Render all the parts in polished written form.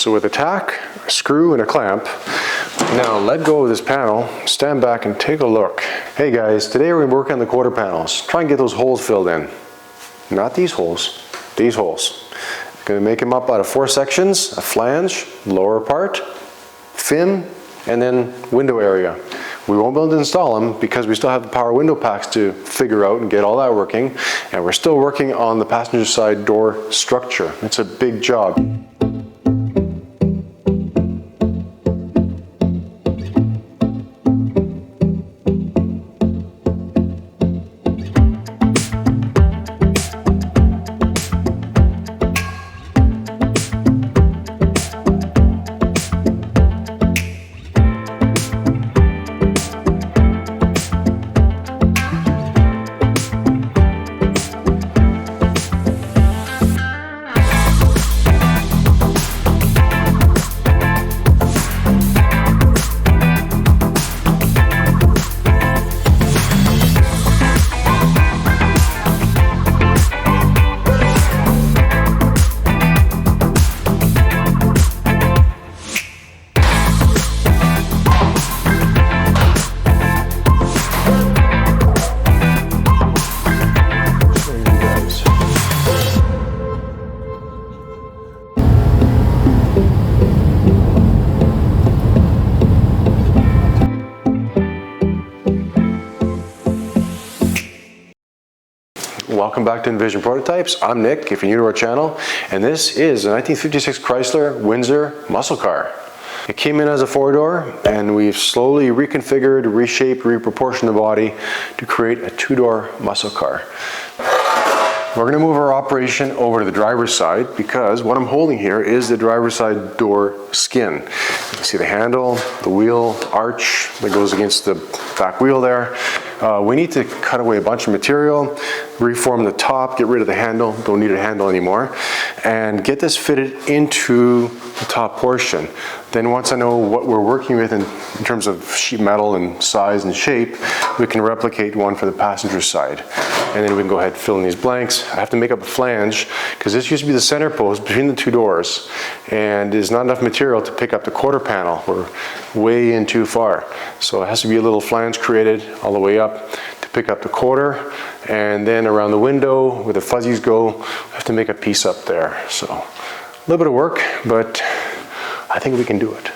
So with a tack, a screw, and a clamp, now let go of this panel, stand back and take a look. Hey guys, today we're going to work on the quarter panels. Try and get those holes filled in. Not these holes, these holes. Going to make them up out of 4 sections: a flange, lower part, fin, and then window area. We won't be able to install them because we still have the power window packs to figure out and get all that working. And we're still working on the passenger side door structure. It's a big job. Welcome back to Envision Prototypes. I'm Nick, if you're new to our channel, and this is a 1956 Chrysler Windsor muscle car. It came in as a 4-door, and we've slowly reconfigured, reshaped, reproportioned the body to create a 2-door muscle car. We're going to move our operation over to the driver's side because what I'm holding here is the driver's side door skin. You can see the handle, the wheel arch that goes against the back wheel there. We need to cut away a bunch of material, reform the top, get rid of the handle, don't need a handle anymore, and get this fitted into the top portion. Then once I know what we're working with in terms of sheet metal and size and shape, we can replicate one for the passenger side. And then we can go ahead and fill in these blanks. I have to make up a flange because this used to be the center post between the 2 doors, and there's not enough material to pick up the quarter panel. We're way in too far. So it has to be a little flange created all the way up to pick up the quarter, and then around the window where the fuzzies go, we have to make a piece up there. So a little bit of work, but I think we can do it.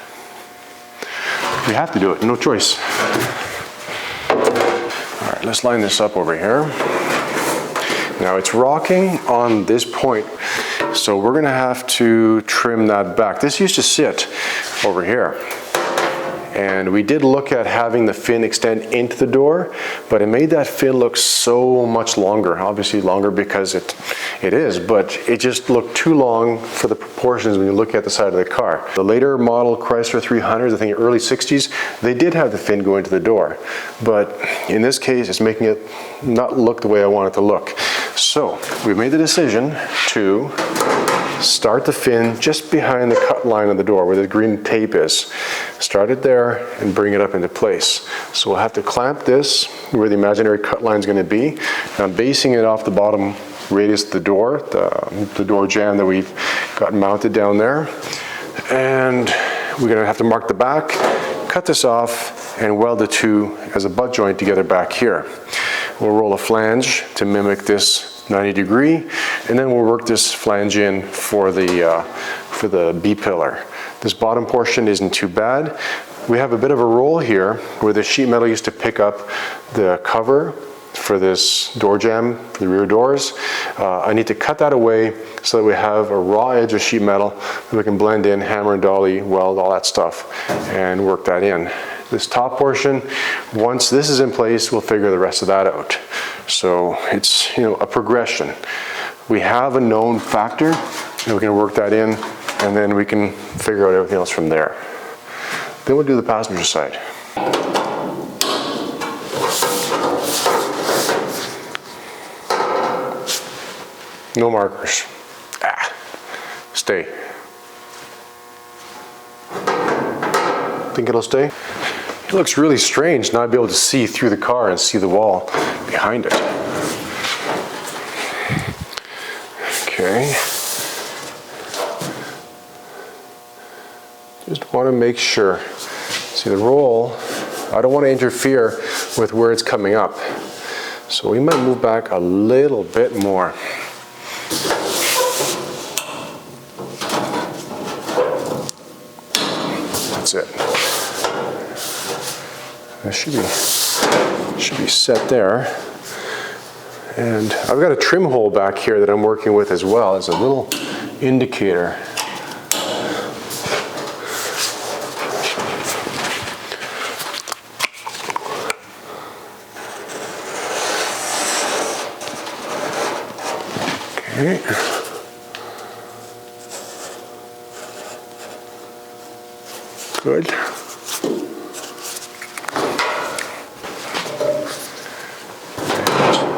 We have to do it, no choice. All right, let's line this up over here. Now it's rocking on this point, so we're gonna have to trim that back. This used to sit over here, and we did look at having the fin extend into the door, but it made that fin look so much longer. Obviously longer because it is, but it just looked too long for the proportions when you look at the side of the car. The later model Chrysler 300s, I think early 60s, they did have the fin go into the door, but in this case it's making it not look the way I want it to look. So we made the decision to start the fin just behind the cut line of the door where the green tape is. Start it there and bring it up into place. So we'll have to clamp this where the imaginary cut line is going to be. I'm basing it off the bottom radius of the door, the door jamb that we've got mounted down there. And we're going to have to mark the back, cut this off, and weld the 2 as a butt joint together back here. We'll roll a flange to mimic this 90-degree, and then we'll work this flange in for the B-pillar. This bottom portion isn't too bad. We have a bit of a roll here where the sheet metal used to pick up the cover for this door jamb for the rear doors. I need to cut that away so that we have a raw edge of sheet metal that we can blend in, hammer and dolly, weld, all that stuff, and work that in. This top portion, once this is in place, we'll figure the rest of that out. So it's, you know, a progression. We have a known factor, and we can work that in, and then we can figure out everything else from there. Then we'll do the passenger side. No markers. Stay. Think it'll stay? It looks really strange not be able to see through the car and see the wall behind it. Okay. Just want to make sure. See the roll, I don't want to interfere with where it's coming up. So we might move back a little bit more. That's it. That should be set there. And I've got a trim hole back here that I'm working with as well as a little indicator. Okay. Good.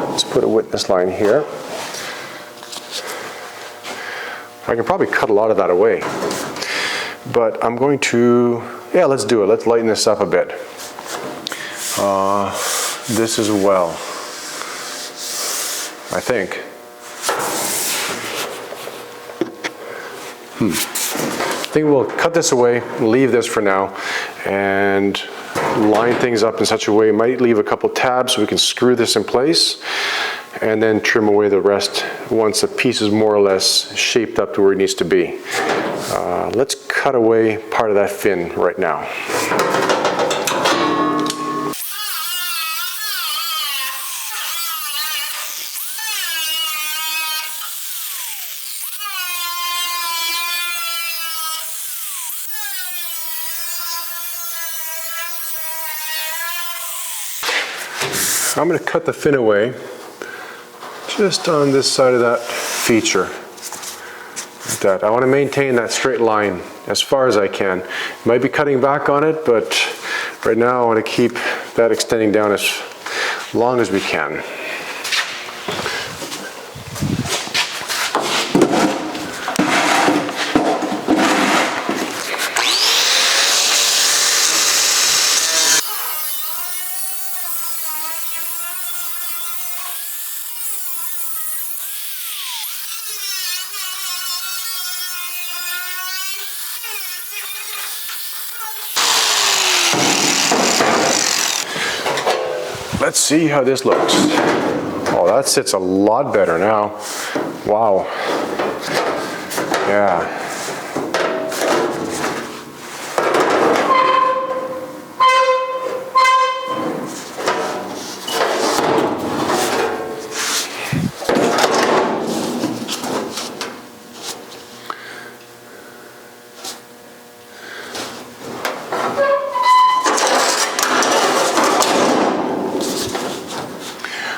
Let's put a witness line here. I can probably cut a lot of that away, but I'm going to, yeah, let's do it. Let's lighten this up a bit. This as well, I think. I think we'll cut this away, leave this for now, and line things up in such a way. Might leave a couple tabs so we can screw this in place, and then trim away the rest once the piece is more or less shaped up to where it needs to be. Let's cut away part of that fin right now. I'm going to cut the fin away just on this side of that feature. Like that. I want to maintain that straight line as far as I can. Might be cutting back on it, but right now I want to keep that extending down as long as we can. Let's see how this looks. Oh, that sits a lot better now. Wow. Yeah.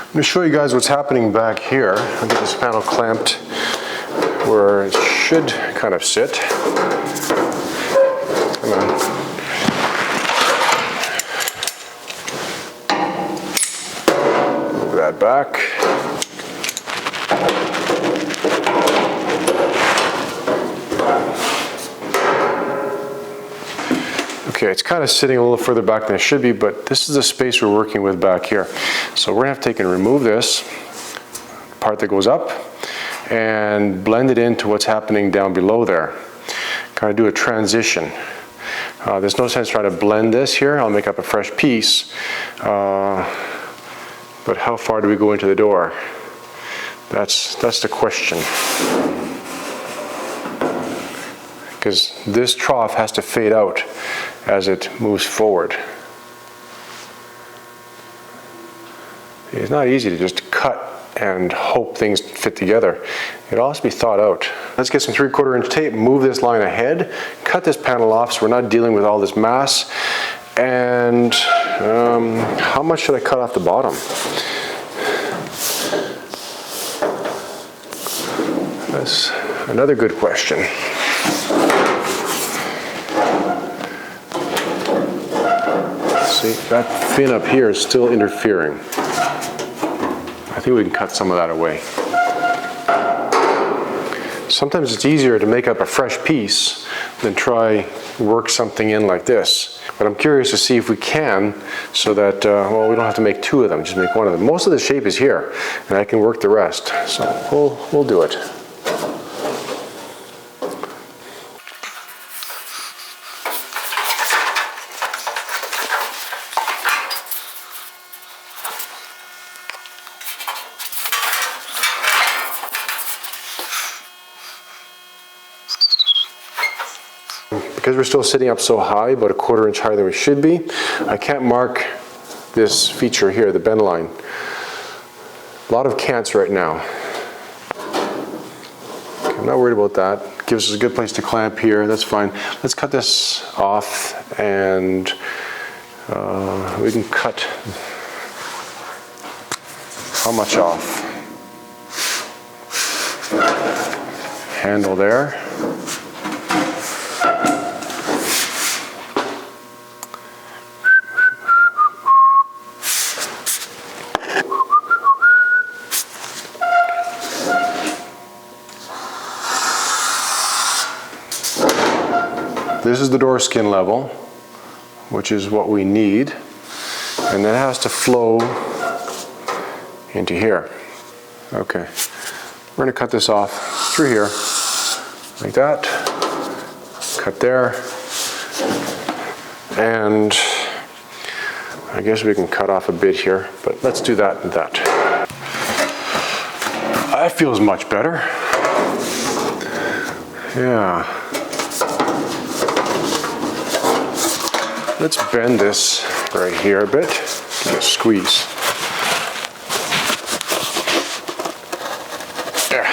I'm going to show you guys what's happening back here. I'll get this panel clamped where it should kind of sit. Come on. Move that back. Okay, it's kind of sitting a little further back than it should be, but this is the space we're working with back here. So we're gonna have to take and remove this part that goes up and blend it into what's happening down below there. Kind of do a transition. There's no sense trying to blend this here. I'll make up a fresh piece. But how far do we go into the door? That's the question. Because this trough has to fade out as it moves forward. It's not easy to just cut and hope things fit together. It all has to be thought out. Let's get some 3/4 inch tape, move this line ahead, cut this panel off so we're not dealing with all this mass. And how much should I cut off the bottom? That's another good question. See, that fin up here is still interfering. I think we can cut some of that away. Sometimes it's easier to make up a fresh piece than try work something in like this. But I'm curious to see if we can, so that, well, we don't have to make two of them, just make one of them. Most of the shape is here, and I can work the rest. So we'll do it. because we're still sitting up so high, about a 1/4 inch higher than we should be, I can't mark this feature here, the bend line. A lot of can'ts right now. Okay, I'm not worried about that. Gives us a good place to clamp here, that's fine. Let's cut this off, and we can cut how much off? Handle there. This is the door skin level, which is what we need, and that has to flow into here. Okay, we're going to cut this off through here, like that, cut there, and I guess we can cut off a bit here, but let's do that and that. That feels much better. Yeah. Let's bend this right here a bit, give it a squeeze. There.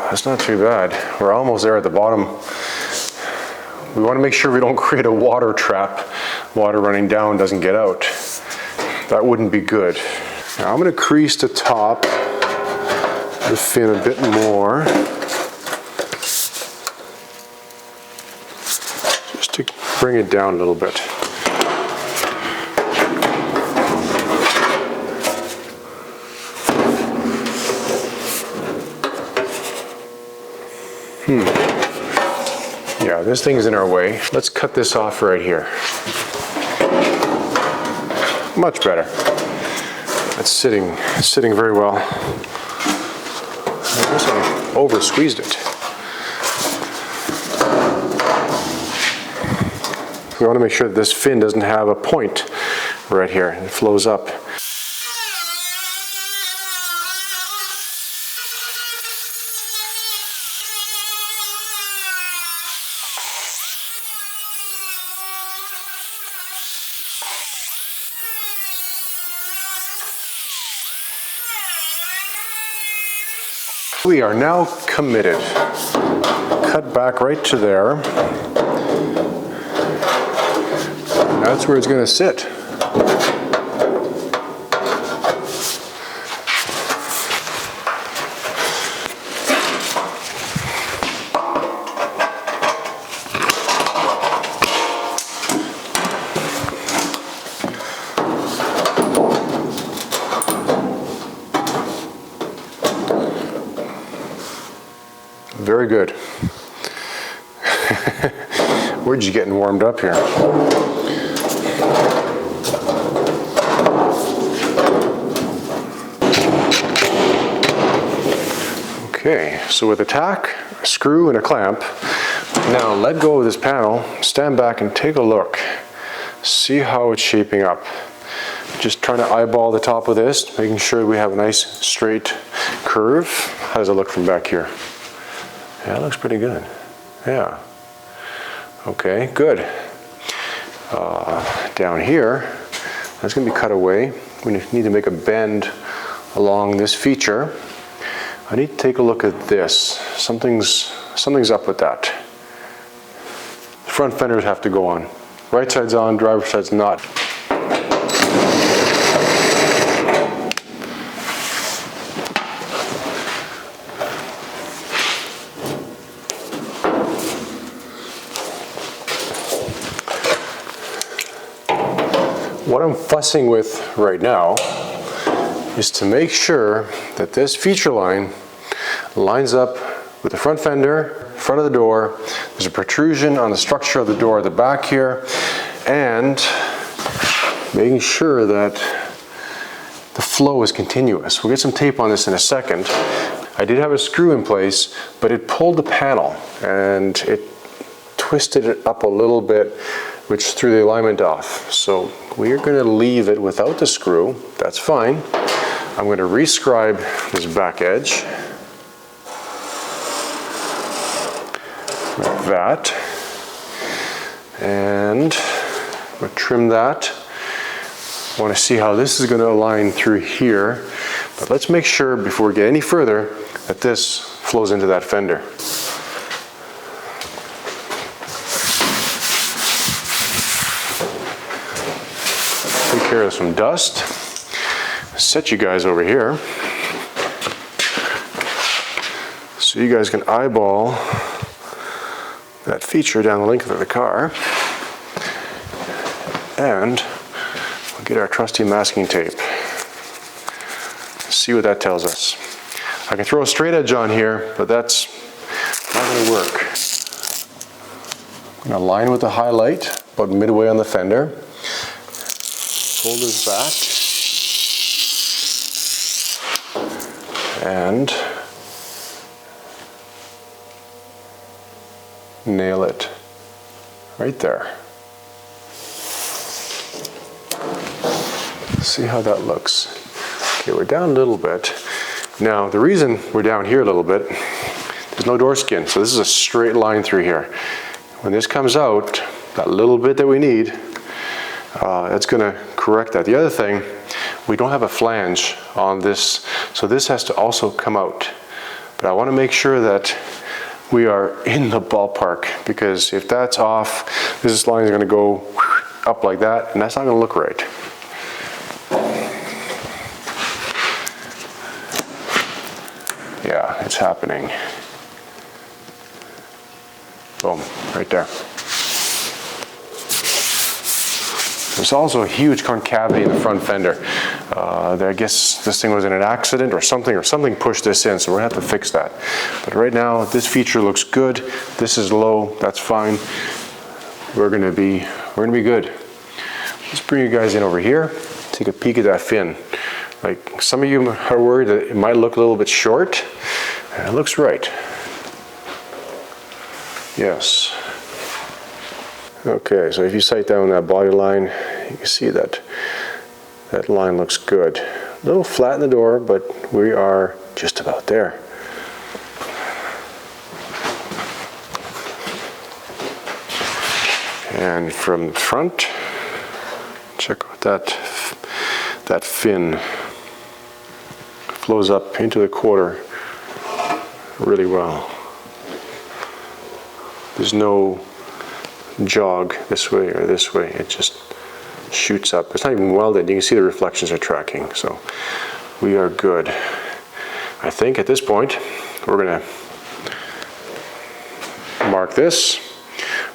That's not too bad. We're almost there at the bottom. We want to make sure we don't create a water trap. Water running down doesn't get out. That wouldn't be good. Now I'm going to crease the top of the fin a bit more, just to bring it down a little bit. Yeah, this thing's in our way. Let's cut this off right here. Much better. It's sitting very well. I guess I over squeezed it. We want to make sure that this fin doesn't have a point right here. It flows up. We are now committed. Cut back right to there. That's where it's going to sit. Very good. We're just getting warmed up here. Okay, so with a tack, a screw, and a clamp, now let go of this panel, stand back and take a look. See how it's shaping up. Just trying to eyeball the top of this, making sure we have a nice straight curve. How does it look from back here? Yeah, it looks pretty good. Yeah. Okay, good. Down here, that's going to be cut away. We need to make a bend along this feature. I need to take a look at this. Something's up with that. The front fenders have to go on. Right side's on, driver's side's not. What I'm fussing with right now is to make sure that this feature line lines up with the front fender, front of the door. There's a protrusion on the structure of the door at the back here, and making sure that the flow is continuous. We'll get some tape on this in a second. I did have a screw in place, but it pulled the panel and it twisted it up a little bit. which threw the alignment off. So we're going to leave it without the screw. That's fine. I'm going to rescribe this back edge like that, and we'll trim that. I want to see how this is going to align through here, but let's make sure before we get any further that this flows into that fender. Take care of some dust. Set you guys over here so you guys can eyeball that feature down the length of the car, and we'll get our trusty masking tape. See what that tells us. I can throw a straight edge on here, but that's not going to work. I'm going to line with the highlight about midway on the fender. Fold this back. And nail it right there. See how that looks. Okay, we're down a little bit. Now, the reason we're down here a little bit, there's no door skin, so this is a straight line through here. When this comes out, that little bit that we need, it's going to correct that. The other thing, we don't have a flange on this, so this has to also come out. But I want to make sure that we are in the ballpark, because if that's off, this line is going to go up like that, and that's not going to look right. Yeah, it's happening. Boom, right there. There's also a huge concavity in the front fender. I guess this thing was in an accident or something pushed this in, so we're gonna have to fix that. But right now, this feature looks good. This is low, that's fine. We're gonna be good. Let's bring you guys in over here, take a peek at that fin. Like, some of you are worried that it might look a little bit short. It looks right. Yes. Okay, so if you sight down that body line, you can see that that line looks good. A little flat in the door, but we are just about there. And from the front, check out that fin. Flows up into the quarter really well. There's no jog this way or this way, it just shoots up. It's not even welded, you can see the reflections are tracking, so we are good. I think at this point we're gonna mark this,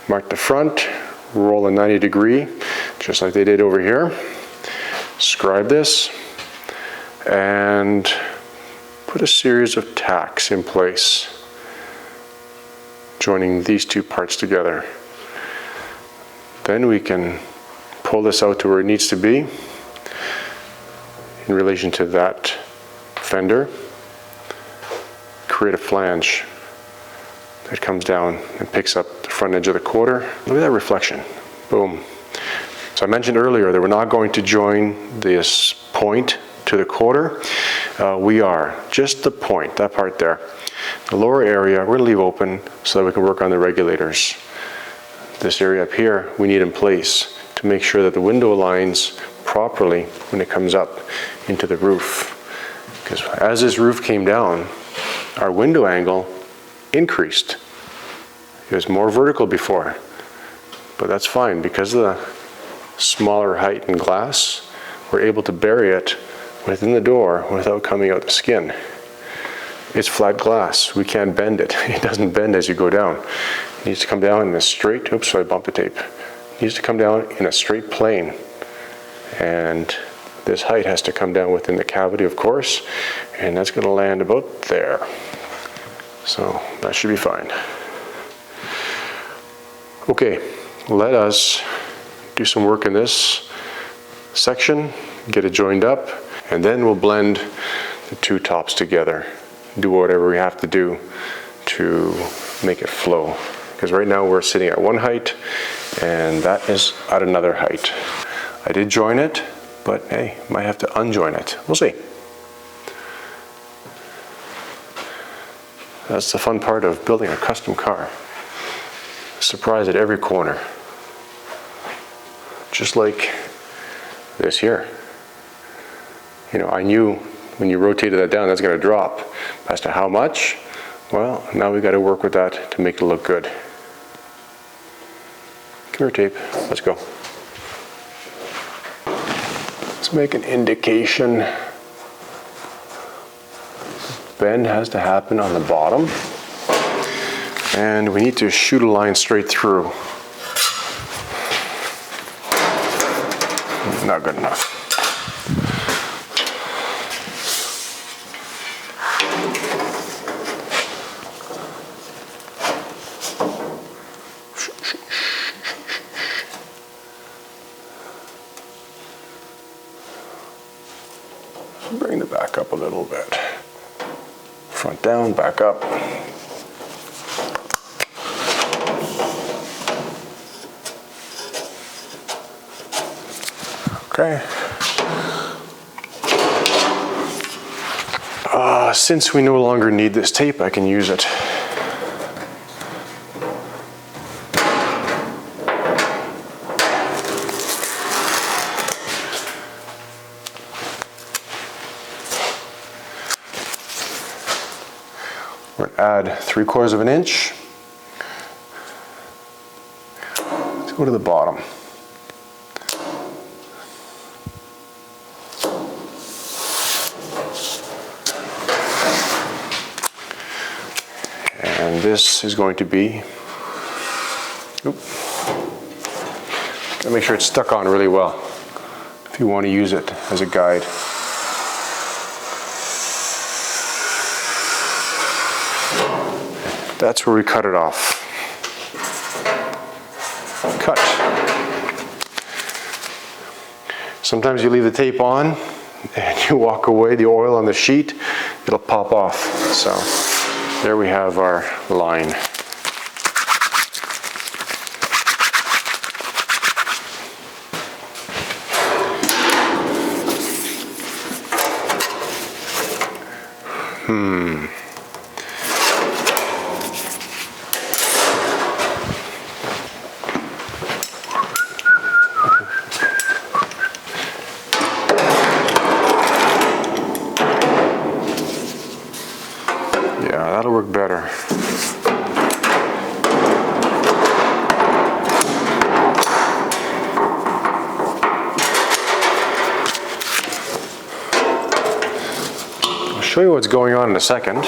mark the front, roll a 90 degree, just like they did over here, scribe this, and put a series of tacks in place, joining these two parts together. Then we can pull this out to where it needs to be in relation to that fender, create a flange that comes down and picks up the front edge of the quarter. Look at that reflection, boom. So I mentioned earlier that we're not going to join this point to the quarter. We are, just the point, that part there. The lower area, we're gonna leave open so that we can work on the regulators. This area up here, we need in place to make sure that the window aligns properly when it comes up into the roof. Because as this roof came down, our window angle increased. It was more vertical before, but that's fine. Because of the smaller height in glass, we're able to bury it within the door without coming out the skin. It's flat glass, we can't bend it. It doesn't bend as you go down. It needs to come down in a straight, oops, I bumped the tape. It needs to come down in a straight plane. And this height has to come down within the cavity, of course, and that's gonna land about there. So that should be fine. Okay, let us do some work in this section, get it joined up, and then we'll blend the two tops together. Do whatever we have to do to make it flow. Because right now we're sitting at one height And that is at another height. I did join it, but hey, might have to unjoin it. We'll see. That's the fun part of building a custom car. Surprise at every corner. Just like this here. You know, I knew when you rotated that down, that's going to drop. As to how much, well, now we've got to work with that to make it look good. Come here, tape. Let's go. Let's make an indication. Bend has to happen on the bottom. And we need to shoot a line straight through. Not good enough. Bring the back up a little bit. Front down, back up. Okay. Since we no longer need this tape, I can use it. We're going to add 3/4 of an inch. Let's go to the bottom. And this is going to be, make sure it's stuck on really well if you want to use it as a guide. That's where we cut it off. Cut. Sometimes you leave the tape on and you walk away, the oil on the sheet, it'll pop off. So there we have our line. Yeah, that'll work better. I'll show you what's going on in a second.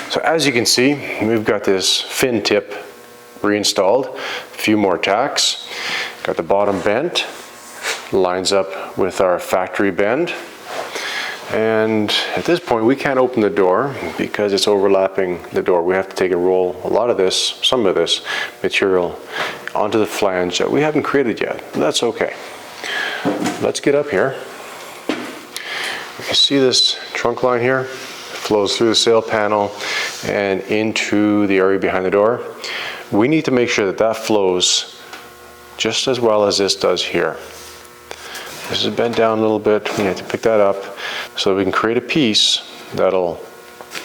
So as you can see, we've got this fin tip reinstalled, a few more tacks, got the bottom bent, lines up with our factory bend, and at this point we can't open the door because it's overlapping the door. We have to take and roll a lot of this, some of this material onto the flange that we haven't created yet. That's okay. Let's get up here. You see this trunk line here? Flows through the sail panel and into the area behind the door. We need to make sure that that flows just as well as this does here. This is bent down a little bit. We have to pick that up so that we can create a piece that'll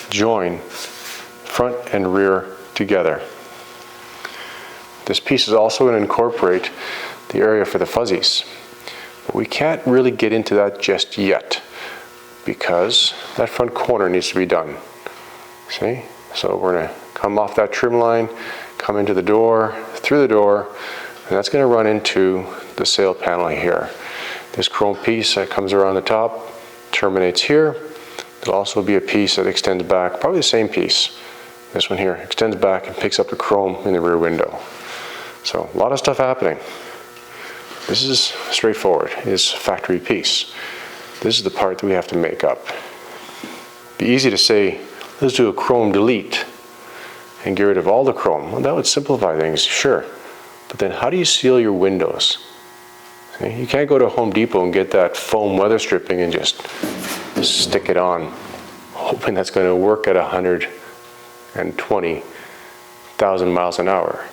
join front and rear together. This piece is also going to incorporate the area for the fuzzies, but we can't really get into that just yet, because that front corner needs to be done. See? So we're going to come off that trim line, come into the door, through the door, and that's going to run into the sail panel here. This chrome piece that comes around the top terminates here. There'll also be a piece that extends back, probably the same piece. This one here extends back and picks up the chrome in the rear window. So a lot of stuff happening. This is straightforward. It's a factory piece. This is the part that we have to make up. It'd be easy to say, let's do a chrome delete and get rid of all the chrome. Well, that would simplify things, sure. But then how do you seal your windows? See, you can't go to Home Depot and get that foam weather stripping and just stick it on, hoping that's going to work at 120,000 miles an hour.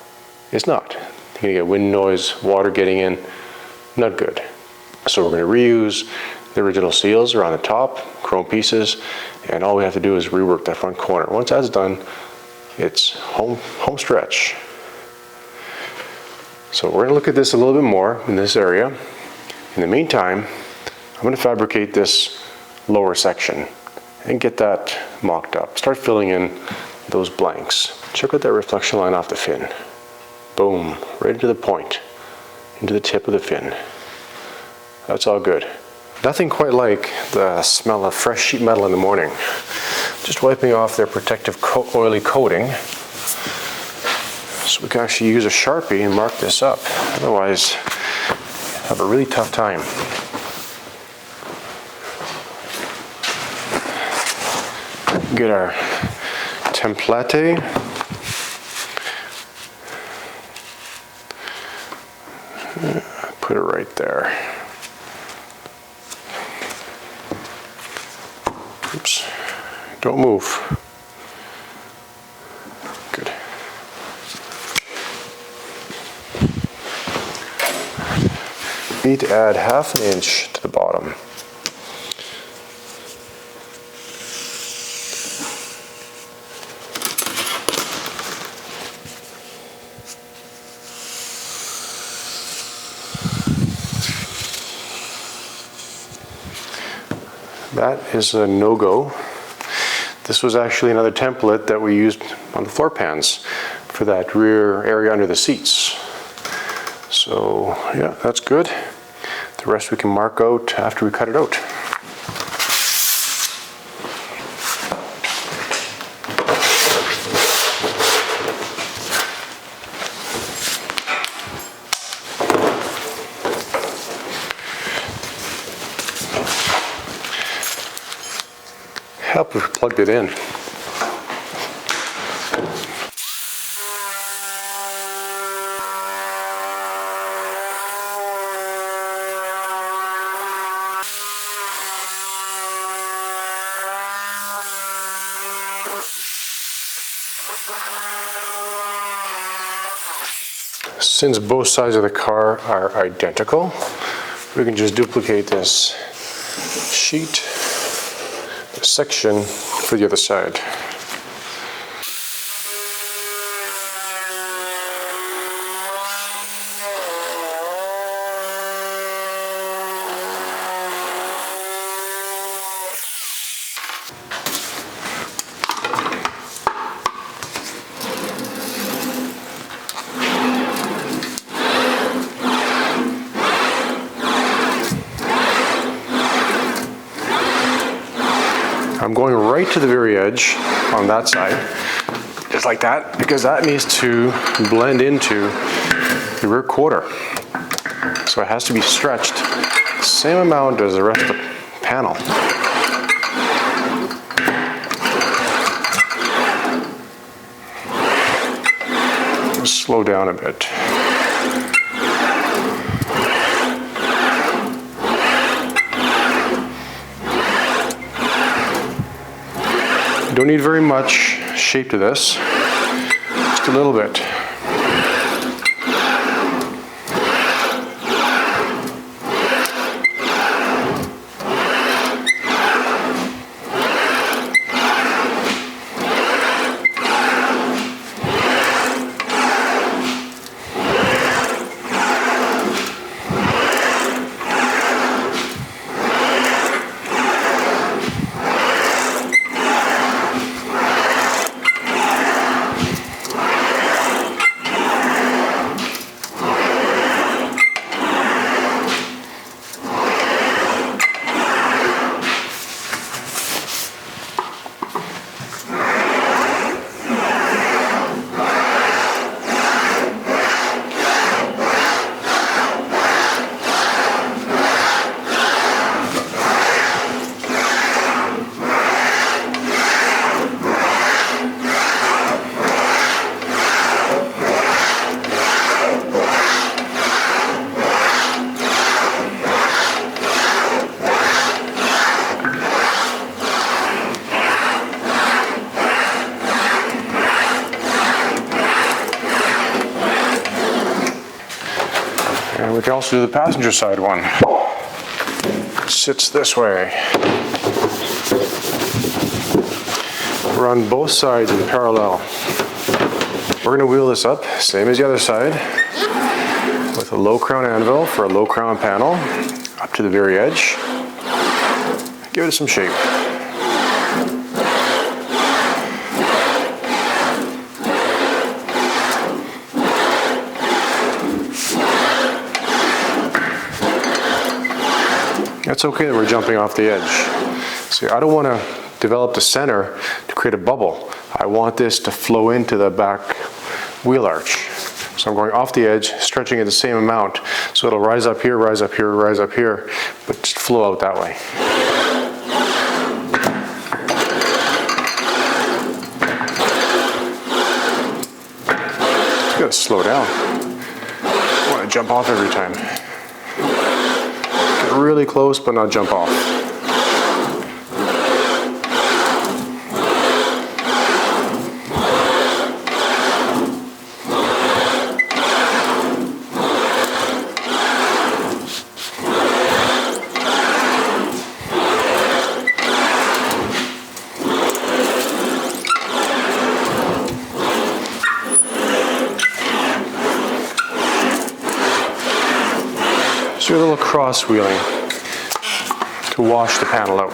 It's not. You're going to get wind noise, water getting in, not good. So we're going to reuse the original seals around the top, chrome pieces, and all we have to do is rework that front corner. Once that's done, it's home stretch. So we're going to look at this a little bit more in this area. In the meantime, I'm going to fabricate this lower section and get that mocked up. Start filling in those blanks. Check out that reflection line off the fin. Boom, right into the point, into the tip of the fin. That's all good. Nothing quite like the smell of fresh sheet metal in the morning. Just wiping off their protective oily coating. So we can actually use a Sharpie and mark this up. Otherwise, have a really tough time. Get our template. Put it right there. Oops. Don't move. Good. Need to add 1/2 inch to the bottom. That is a no-go. This was actually another template that we used on the floor pans for that rear area under the seats. So yeah, that's good. The rest we can mark out after we cut it out. Help if we plugged it in. Since both sides of the car are identical, we can just duplicate this sheet, this section for the other side. I'm going right to the very edge on that side, just like that, because that needs to blend into the rear quarter. So it has to be stretched the same amount as the rest of the panel. Just slow down a bit. Don't need very much shape to this, just a little bit. can also do the passenger side one. Sits this way. Run both sides in parallel. We're going to wheel this up, same as the other side, with a low crown anvil for a low crown panel, up to the very edge. Give it some shape. It's okay that we're jumping off the edge. See, I don't want to develop the center to create a bubble. I want this to flow into the back wheel arch. So I'm going off the edge, stretching it the same amount. So it'll rise up here, rise up here, rise up here, but just flow out that way. Just gotta slow down. I want to jump off every time. Get really close, but not jump off. Do a little cross wheeling to wash the panel out.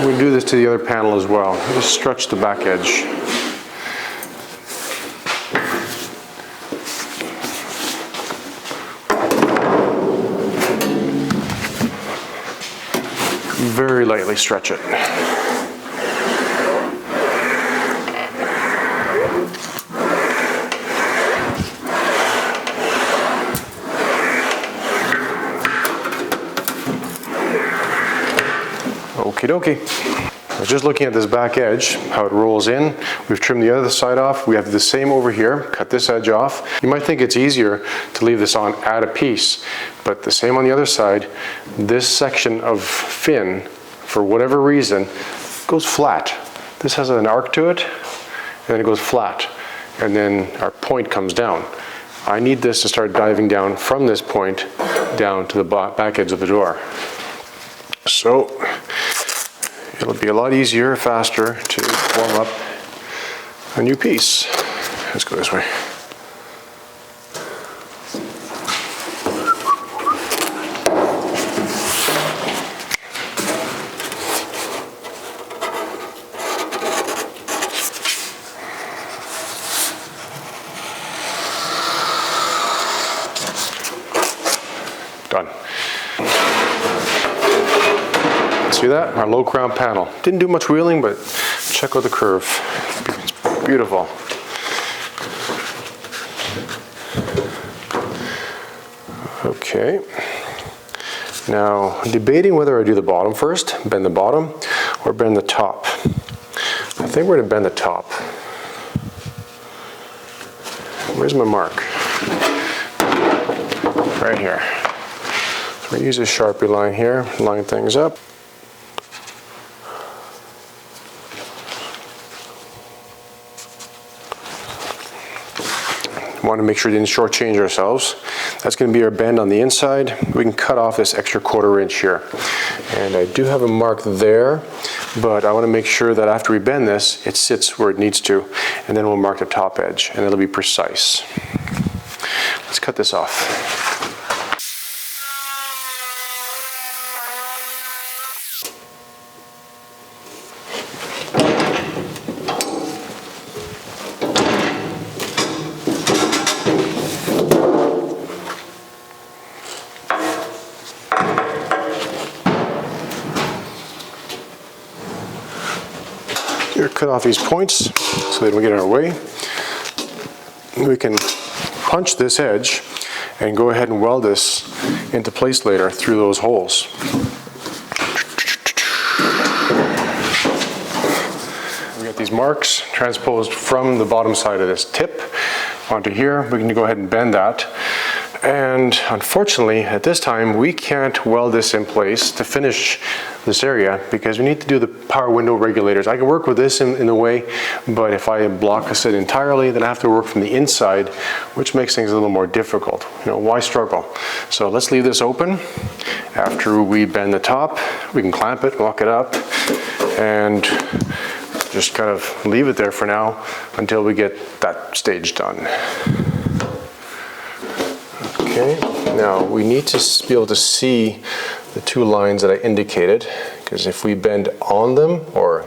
We do this to the other panel as well. Just stretch the back edge. Very lightly stretch it. Okie dokie. Just looking at this back edge, how it rolls in, we've trimmed the other side off. We have the same over here, cut this edge off. You might think it's easier to leave this on at a piece, but the same on the other side. This section of fin, for whatever reason, goes flat. This has an arc to it, and then it goes flat, and then our point comes down. I need this to start diving down from this point down to the back edge of the door. So it'll be a lot easier, faster to form up a new piece. Let's go this way. Done. See that? Our low crown panel. Didn't do much wheeling, but check out the curve. It's beautiful. Okay. Now, debating whether I do the bottom first, bend the bottom, or bend the top. I think we're going to bend the top. Where's my mark? Right here. So we use a Sharpie line here, line things up. Want to make sure we didn't shortchange ourselves. That's going to be our bend on the inside. We can cut off this extra 1/4 inch here. And I do have a mark there, but I want to make sure that after we bend this, it sits where it needs to. And then we'll mark the top edge, and it'll be precise. Let's cut this off. cut off these points so they don't get in our way. We can punch this edge and go ahead and weld this into place later through those holes. We got these marks transposed from the bottom side of this tip onto here. We can go ahead and bend that. And unfortunately, at this time, we can't weld this in place to finish this area because we need to do the power window regulators. I can work with this in a way, but if I block it entirely, then I have to work from the inside, which makes things a little more difficult. You know, why struggle? So let's leave this open. After we bend the top, we can clamp it, lock it up, and just kind of leave it there for now until we get that stage done. Okay, now we need to be able to see the two lines that I indicated, because if we bend on them or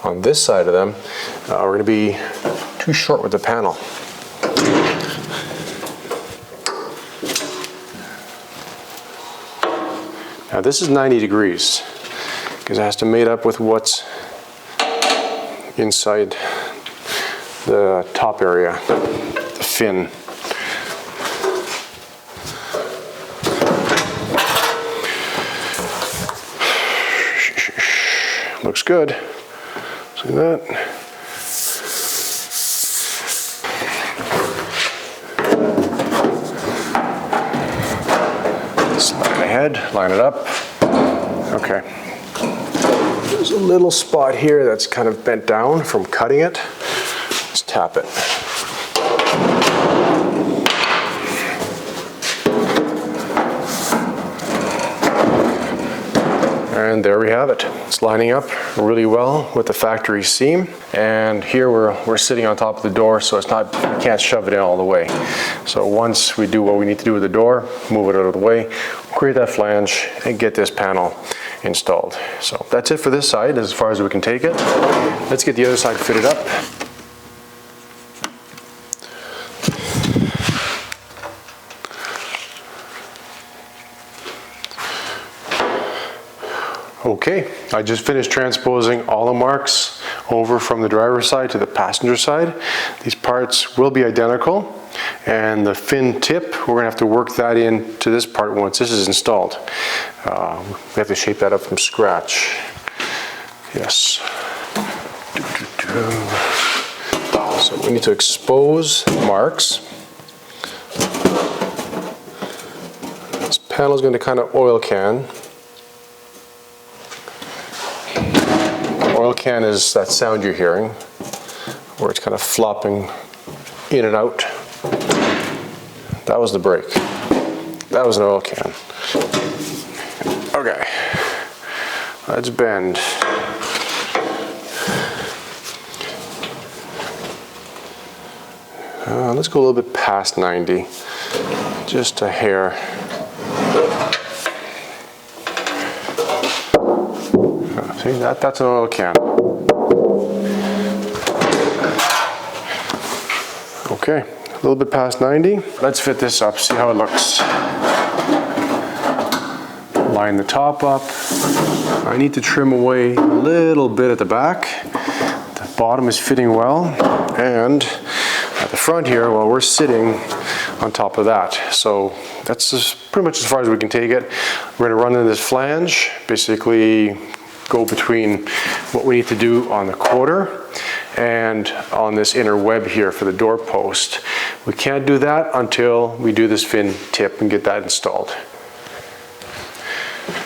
on this side of them, we're going to be too short with the panel. Now this is 90 degrees because it has to mate up with what's inside the top area, the fin. Looks good. See that? Slide it ahead, line it up. Okay. There's a little spot here that's kind of bent down from cutting it. Let's tap it. And there we have it. It's lining up really well with the factory seam. And here we're sitting on top of the door, so it's not, you can't shove it in all the way. So once we do what we need to do with the door, move it out of the way, create that flange, and get this panel installed. So that's it for this side as far as we can take it. Let's get the other side fitted up. Okay, I just finished transposing all the marks over from the driver's side to the passenger side. These parts will be identical, and the fin tip, we're going to have to work that into this part once this is installed. We have to shape that up from scratch. Yes. So we need to expose the marks. This panel is going to kind of oil can. Oil can is that sound you're hearing, where it's kind of flopping in and out. That was the brake. That was an oil can. Okay, let's bend. Let's go a little bit past 90, just a hair. See, that's an oil can. Okay, a little bit past 90. Let's fit this up, see how it looks. Line the top up. I need to trim away a little bit at the back. The bottom is fitting well, and at the front here, well, we're sitting on top of that. So that's just pretty much as far as we can take it. We're gonna run in this flange, basically go between what we need to do on the quarter and on this inner web here for the door post. We can't do that until we do this fin tip and get that installed.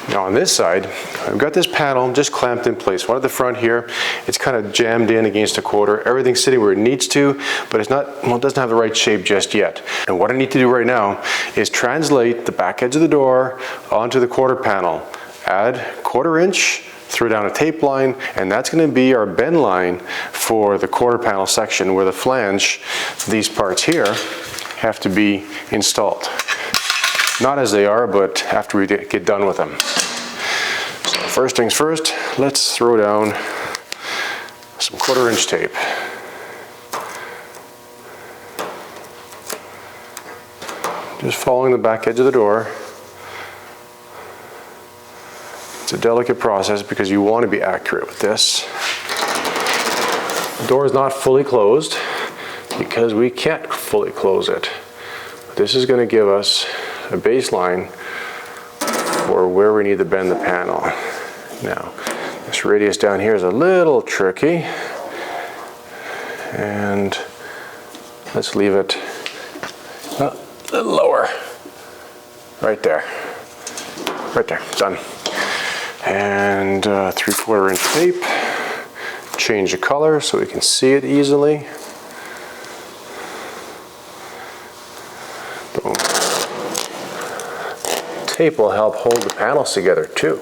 Now on this side, I've got this panel just clamped in place. One at the front here, it's kind of jammed in against the quarter. Everything's sitting where it needs to, but it's not, well, it doesn't have the right shape just yet. And what I need to do right now is translate the back edge of the door onto the quarter panel. Add 1/4 inch, throw down a tape line, and that's going to be our bend line for the quarter panel section where the flange, these parts here, have to be installed. Not as they are, but after we get done with them. So first things first, let's throw down some 1/4 inch tape. Just following the back edge of the door. It's a delicate process because you want to be accurate with this. The door is not fully closed because we can't fully close it. This is going to give us a baseline for where we need to bend the panel. Now, this radius down here is a little tricky, and let's leave it a little lower. Right there. Right there. Done. And 3/4 inch tape. Change the color so we can see it easily. Boom. Tape will help hold the panels together too.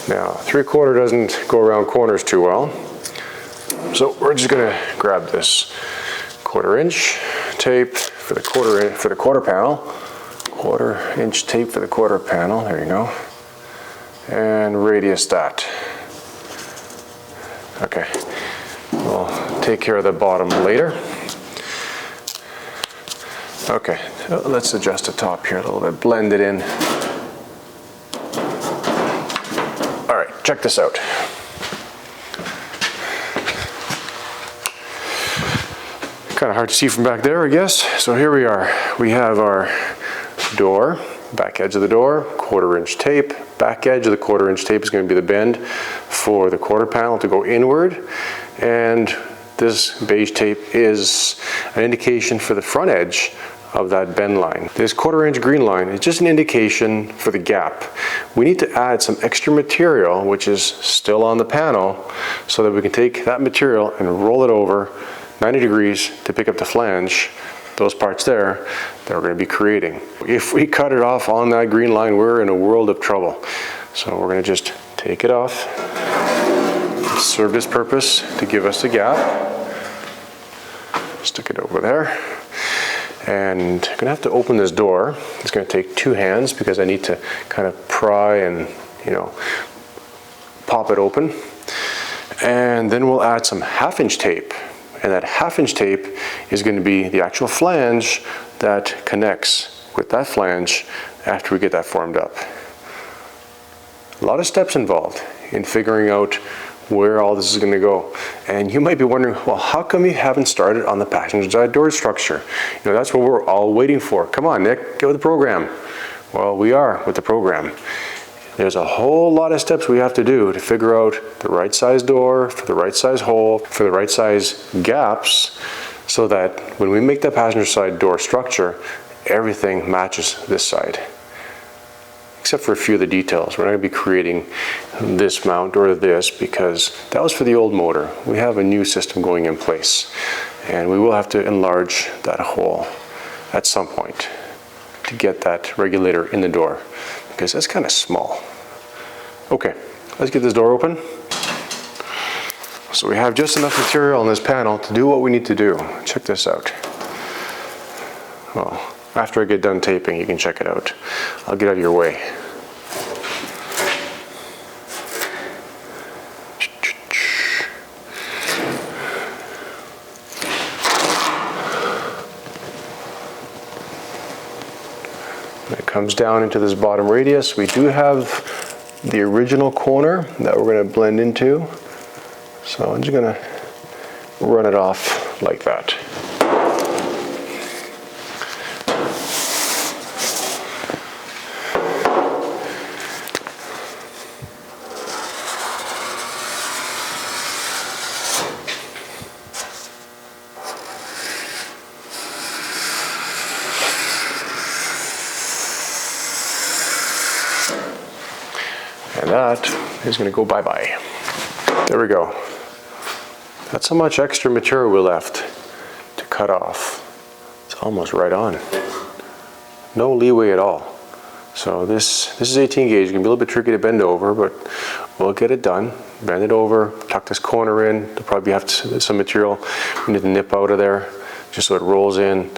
Now, 3/4 doesn't go around corners too well, so we're just going to grab this 1/4 inch tape for the quarter panel. 1/4 inch tape for the quarter panel. There you go. And radius that. Okay. We'll take care of the bottom later. Okay. Let's adjust the top here a little bit. Blend it in. All right. Check this out. Kind of hard to see from back there, I guess. So here we are. We have our door, back edge of the door, 1/4 inch tape. Back edge of the 1/4 inch tape is going to be the bend for the quarter panel to go inward. And this beige tape is an indication for the front edge of that bend line. This 1/4 inch green line is just an indication for the gap. We need to add some extra material, which is still on the panel, so that we can take that material and roll it over 90 degrees to pick up the flange, those parts there that we're going to be creating. If we cut it off on that green line, we're in a world of trouble. So we're going to just take it off. Serve this purpose to give us a gap. Stick it over there. And I'm going to have to open this door. It's going to take 2 hands because I need to kind of pry and, you know, pop it open. And then we'll add some 1/2 inch tape. And that 1/2 inch tape is going to be the actual flange that connects with that flange after we get that formed up. A lot of steps involved in figuring out where all this is going to go. And you might be wondering, well, how come you haven't started on the passenger side door structure? You know, that's what we're all waiting for. Come on, Nick, get with the program. Well, we are with the program. There's a whole lot of steps we have to do to figure out the right size door, for the right size hole, for the right size gaps, so that when we make the passenger side door structure, everything matches this side. Except for a few of the details. We're not going to be creating this mount or this because that was for the old motor. We have a new system going in place, and we will have to enlarge that hole at some point to get that regulator in the door, because that's kind of small. Okay, let's get this door open. So we have just enough material on this panel to do what we need to do. Check this out. Well, after I get done taping, you can check it out. I'll get out of your way. When it comes down into this bottom radius, we do have the original corner that we're going to blend into. So I'm just going to run it off like that. And that is going to go bye-bye. There we go. That's how much extra material we left to cut off. It's almost right on. No leeway at all. So this is 18 gauge. It's going to be a little bit tricky to bend over, but we'll get it done. Bend it over, tuck this corner in. There'll probably have some material we need to nip out of there just so it rolls in.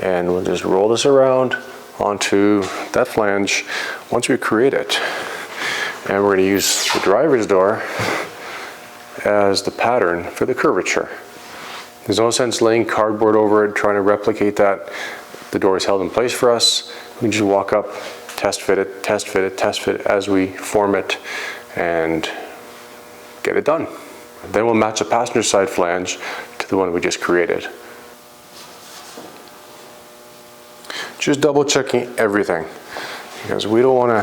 And we'll just roll this around onto that flange once we create it. And we're going to use the driver's door as the pattern for the curvature. There's no sense laying cardboard over it, trying to replicate that. The door is held in place for us. We just walk up test fit it, test fit it, test fit it as we form it and get it done. Then we'll match the passenger side flange to the one we just created. Just double checking everything because we don't want to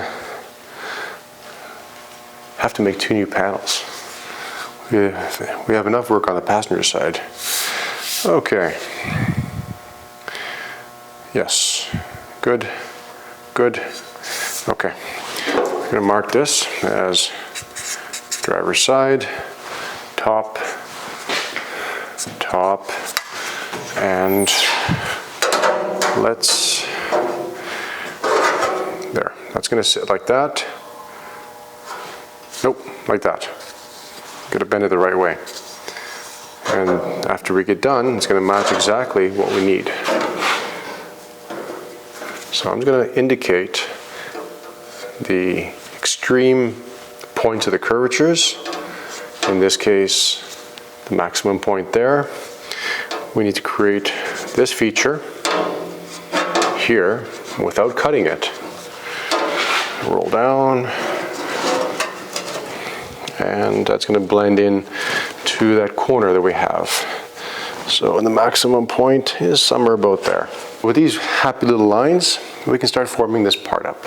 have to make 2 new panels. We have enough work on the passenger side. Okay. Yes. Good. Good. Okay. I'm going to mark this as driver's side, top, top, and there. That's going to sit like that. Nope, like that. Got to bend it the right way. And after we get done, it's going to match exactly what we need. So I'm going to indicate the extreme points of the curvatures. In this case, the maximum point there. We need to create this feature here without cutting it. Roll down, and that's going to blend in to that corner that we have. So the maximum point is somewhere about there. With these happy little lines, we can start forming this part up.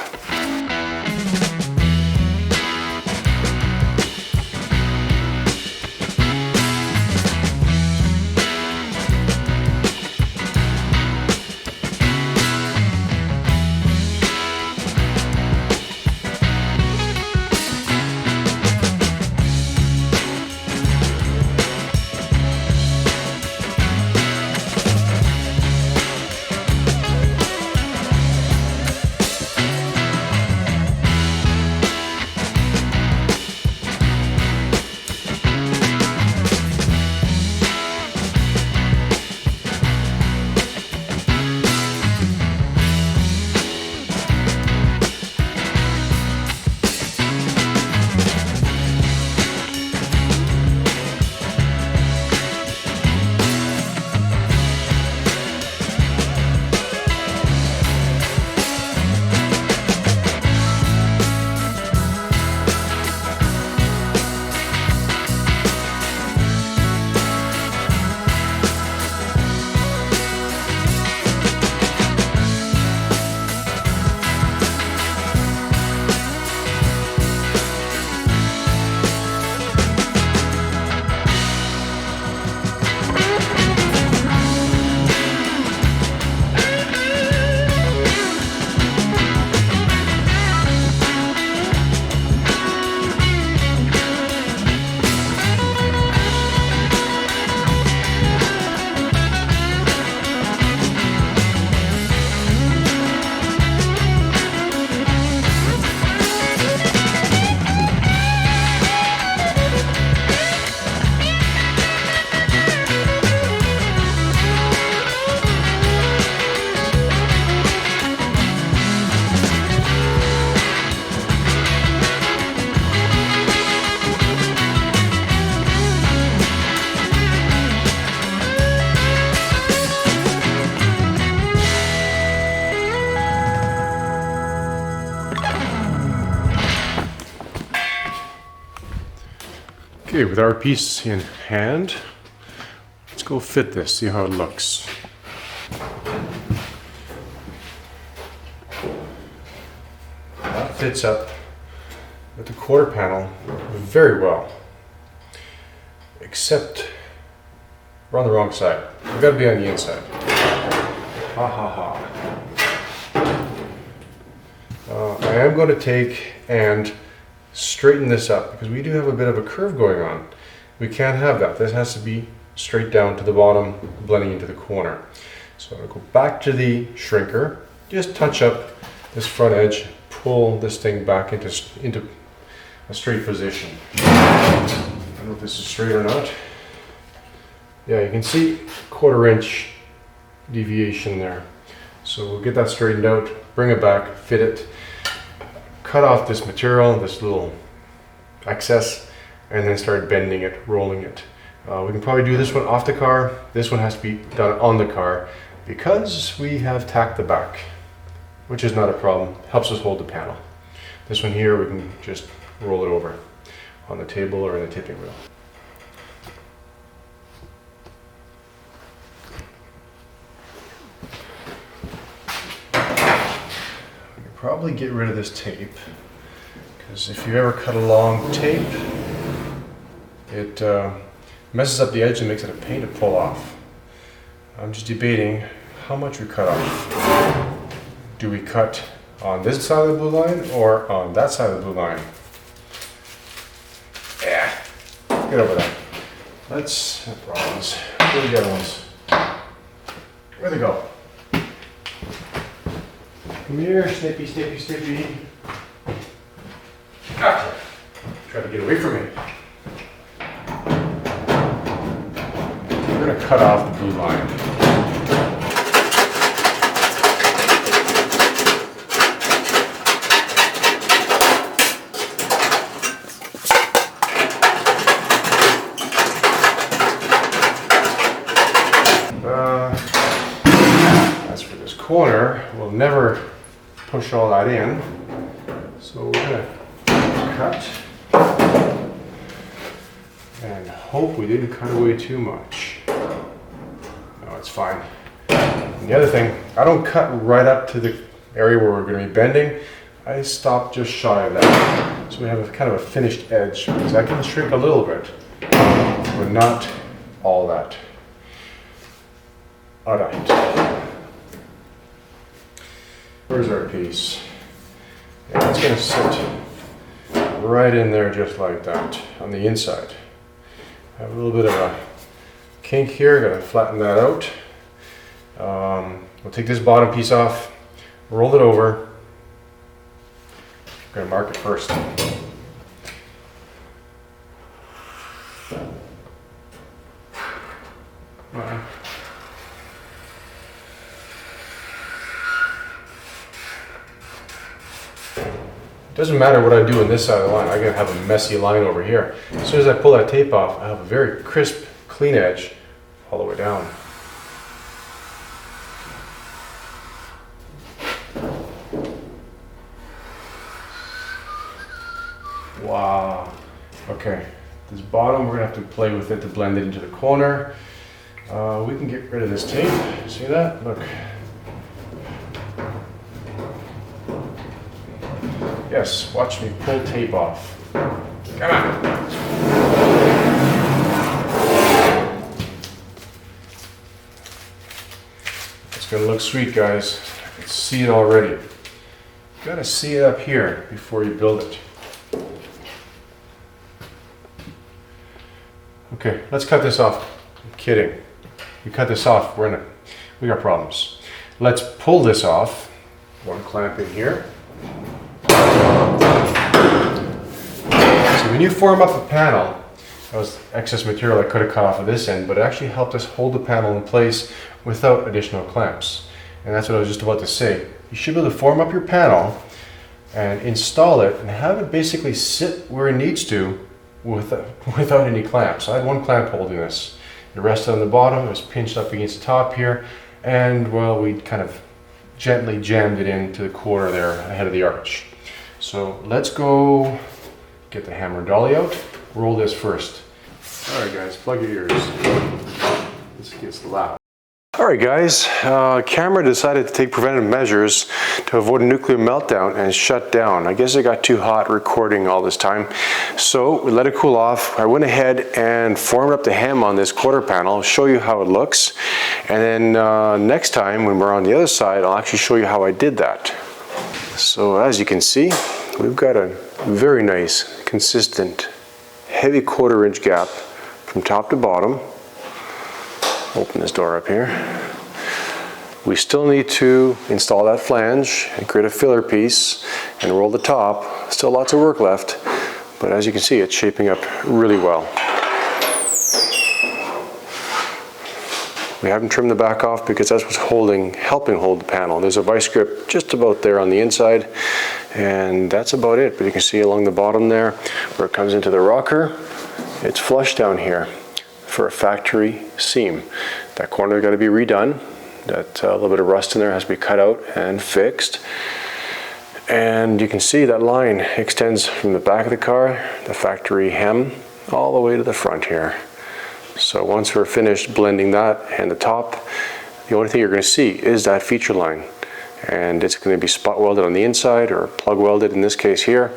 Okay, with our piece in hand, let's go fit this, see how it looks. That fits up with the quarter panel very well, except we're on the wrong side. We've got to be on the inside. Ha ha ha. I am going to take and straighten this up because we do have a bit of a curve going on. We can't have that. This has to be straight down to the bottom, blending into the corner. So I'm going to go back to the shrinker, just touch up this front edge, pull this thing back into a straight position. I don't know if this is straight or not. Yeah, you can see 1/4 inch deviation there. So we'll get that straightened out, bring it back, fit it, cut off this material, this little excess, and then start bending it, rolling it. We can probably do this one off the car. This one has to be done on the car because we have tacked the back. which is not a problem. Helps us hold the panel. This one here, we can just roll it over on the table or in the tipping wheel. Probably get rid of this tape, because if you ever cut a long tape, it messes up the edge and makes it a pain to pull off. I'm just debating how much we cut off. Do we cut on this side of the blue line or on that side of the blue line? Yeah, get over that. Let's have problems. Where are the other ones? Where'd they go? Come here, snippy, snippy, snippy. Gotcha. Try to get away from me. We're going to cut off the blue line. As for this corner, we'll never push all that in, so we're going to cut and hope we didn't cut away too much. No, it's fine. And the other thing, I don't cut right up to the area where we're going to be bending. I stop just shy of that, so we have a kind of a finished edge, because I can shrink a little bit, but not all that. All right. Where's our piece? Yeah, it's going to sit right in there just like that on the inside. I have a little bit of a kink here, going to flatten that out. We'll take this bottom piece off, roll it over. I'm going to mark it first. Doesn't matter what I do on this side of the line, I'm going to have a messy line over here. As soon as I pull that tape off, I have a very crisp, clean edge all the way down. Wow. Okay, this bottom, we're going to have to play with it to blend it into the corner. We can get rid of this tape. See that? Look. Yes, watch me pull tape off. Come on. It's gonna look sweet, guys. I can see it already. You gotta see it up here before you build it. Okay, let's cut this off. I'm kidding. We cut this off, we got problems. Let's pull this off. One clamp in here. So when you form up a panel, that was excess material I could have cut off of this end, but it actually helped us hold the panel in place without additional clamps. And that's what I was just about to say. You should be able to form up your panel and install it and have it basically sit where it needs to without any clamps. I had one clamp holding this. It rested on the bottom, it was pinched up against the top here, and well, we kind of gently jammed it into the corner there ahead of the arch. So let's go get the hammer and dolly out, roll this first. All right guys, plug your ears. This gets loud. All right guys, camera decided to take preventive measures to avoid a nuclear meltdown and shut down. I guess it got too hot recording all this time. So we let it cool off. I went ahead and formed up the hem on this quarter panel. I'll show you how it looks. And then next time when we're on the other side, I'll actually show you how I did that. So as you can see, we've got a very nice, consistent, heavy 1/4 inch gap from top to bottom. Open this door up here. We still need to install that flange and create a filler piece and roll the top. Still lots of work left, but as you can see, it's shaping up really well. We haven't trimmed the back off because that's what's helping hold the panel. There's a vice grip just about there on the inside, and that's about it. But you can see along the bottom there, where it comes into the rocker, it's flush down here for a factory seam. That corner got to be redone. That little bit of rust in there has to be cut out and fixed. And you can see that line extends from the back of the car, the factory hem, all the way to the front here. So once we're finished blending that and the top, the only thing you're going to see is that feature line. And it's going to be spot welded on the inside, or plug welded in this case here,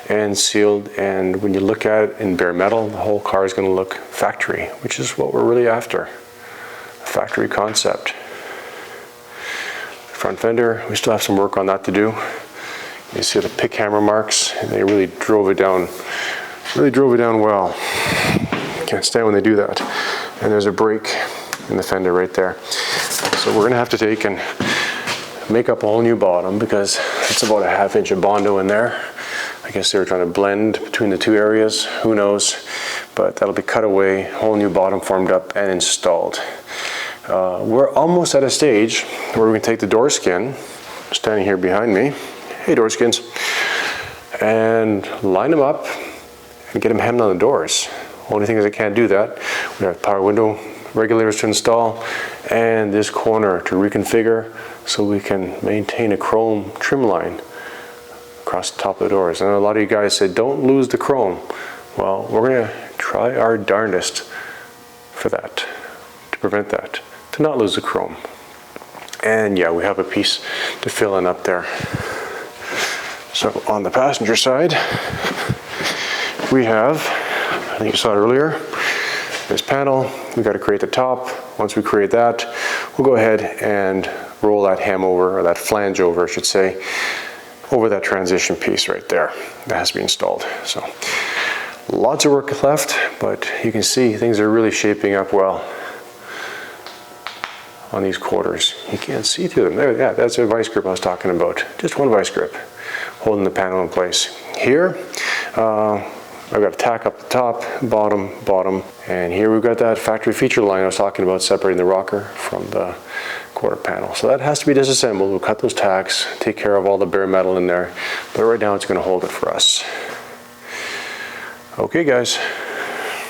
and sealed. And when you look at it in bare metal, the whole car is going to look factory, which is what we're really after, a factory concept. Front fender, we still have some work on that to do. You see the pick hammer marks, and they really drove it down well. Can't stand when they do that. And there's a break in the fender right there. So we're going to have to take and make up a whole new bottom, because it's about a 1/2 inch of Bondo in there. I guess they were trying to blend between the two areas, who knows, but that'll be cut away, whole new bottom formed up and installed. We're almost at a stage where we can take the door skin, standing here behind me, hey door skins, and line them up and get them hemmed on the doors. Only thing is I can't do that. We have power window regulators to install and this corner to reconfigure so we can maintain a chrome trim line across the top of the doors. And a lot of you guys said don't lose the chrome. Well, we're going to try our darndest for that, to prevent that, to not lose the chrome. And yeah, we have a piece to fill in up there. So on the passenger side, we have, I think you saw it earlier, this panel. We got to create the top. Once we create that, we'll go ahead and roll that hem over, or that flange over, I should say, over that transition piece right there. That has to be installed. So lots of work left, but you can see things are really shaping up well on these quarters. You can't see through them. There, yeah, that's a vice grip I was talking about. Just one vice grip holding the panel in place. Here, I've got to tack up the top, bottom, and here we've got that factory feature line I was talking about, separating the rocker from the quarter panel. So that has to be disassembled. We'll cut those tacks, take care of all the bare metal in there, but right now it's going to hold it for us. Okay guys,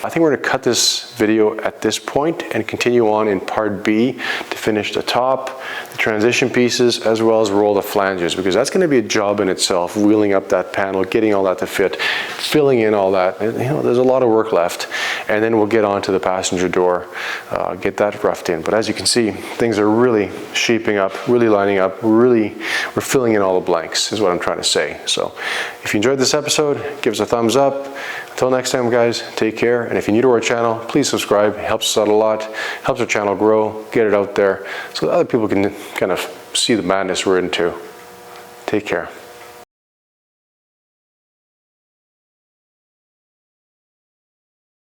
I think we're going to cut this video at this point and continue on in part B to finish the top, the transition pieces, as well as roll the flanges, because that's going to be a job in itself, wheeling up that panel, getting all that to fit, filling in all that. And, you know, there's a lot of work left. And then we'll get on to the passenger door, get that roughed in. But as you can see, things are really shaping up, really lining up, we're filling in all the blanks is what I'm trying to say. So if you enjoyed this episode, give us a thumbs up. Until next time guys, take care. And if you're new to our channel, please subscribe. It helps us out a lot, helps our channel grow, get it out there so that other people can kind of see the madness we're into. Take care.